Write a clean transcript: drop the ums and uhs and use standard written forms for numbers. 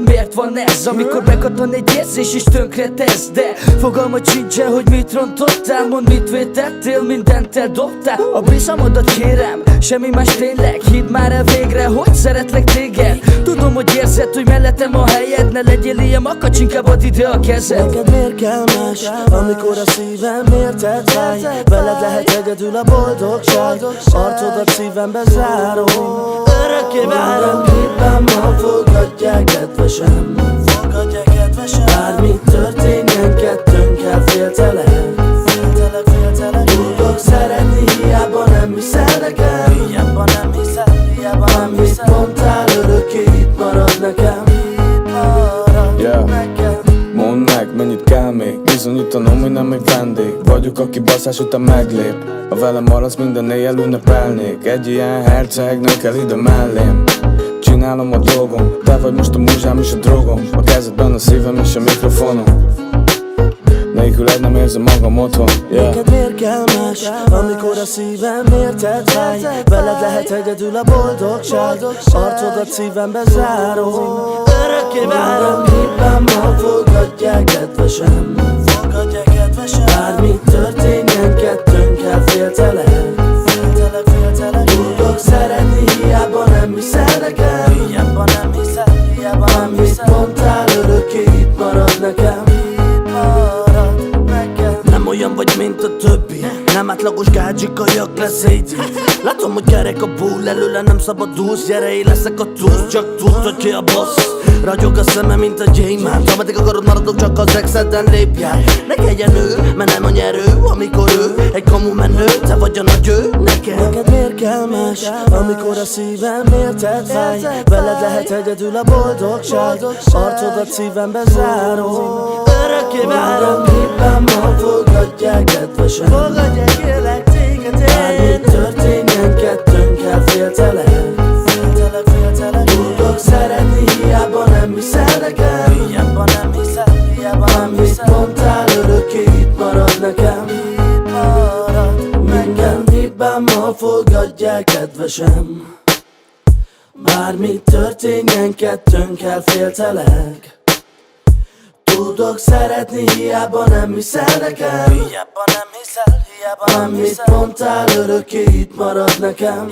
miért van ez? Amikor bekattan egy érzés és tönkre tesz. De fogalmat sincsen, hogy mit rontottál. Mondd, mit vétettél, mindent eldobtál. A bizalmadat kérem, semmi más tényleg. Hidd már el végre, hogy szeretlek téged. Tudom, hogy érzed, hogy mellettem a helyed. Ne legyél ilyen makacs, inkább add ide a kezed. Neked miért kell más, amikor a szívem érted fáj? Veled lehet egyedül a boldogság, arcodat szívembe zárom. Örökké várom, éppen ma fogadják kedvesem. Bármi történjen, kettőnkkel féltelek. Tudok szeretni, hiába nem hiszel nekem. Amit mondtál, örökké itt marad nekem. Mondd meg, mennyit kell még? Bizonyítanom, hogy nem egy vendég vagyok, aki baszás után meglép. Ha velem maradsz, minden éjjel ünnepelnék. Egy ilyen herceg, nő kell ide mellém. Csinálom a dolgom, te vagy most a múzsám és a drogom. A kezedben a szívem és a mikrofonom. Nélküled nem érzem magam otthon. Neked miért kell más, amikor a szívem érted fáj? Veled lehet egyedül a boldogság, arcodat szívembe zárom. Örökké várom, éppen ma fogadják kedvesem. Bármi történjen, kettőnkkel féltelek. Tudok szeretni, hiába nem hiszel nekem. Amit mondtál, örökké itt marad nekem. Nem olyan vagy, mint a többi, nem átlagos gágyi kajak lesz egy. Látom, hogy kerek a bull, előle nem szabadulsz. Gyere, én leszek a túsz, csak tudd, hogy ki a boss. Ragyog a szeme, mint a gyémánt. Ameddig akarod, maradok, csak az exeden lépjál. Ne kelljen ő, mert nem a nyerő. Amikor ő egy kamu menő, te vagy a nagy ő nekem. Neked miért kell más, amikor a szívem érted fáj? Veled lehet egyedül a boldogság, arcodat szívembe zárom. Örökké várom, éppen ma fogadják kedvesem. Fogadják téged. Bármi történjen, kettőnkkel féltelek. Tudok szeretni, hiába nem hiszel nekem. Amit mondtál, örökké itt marad nekem. Minden hibám ma fogadják kedvesem. Bármi történjen, kettőnkkel féltelek. Tudok szeretni, hiába nem hiszel nekem. Amit mondtál, örökké itt marad nekem.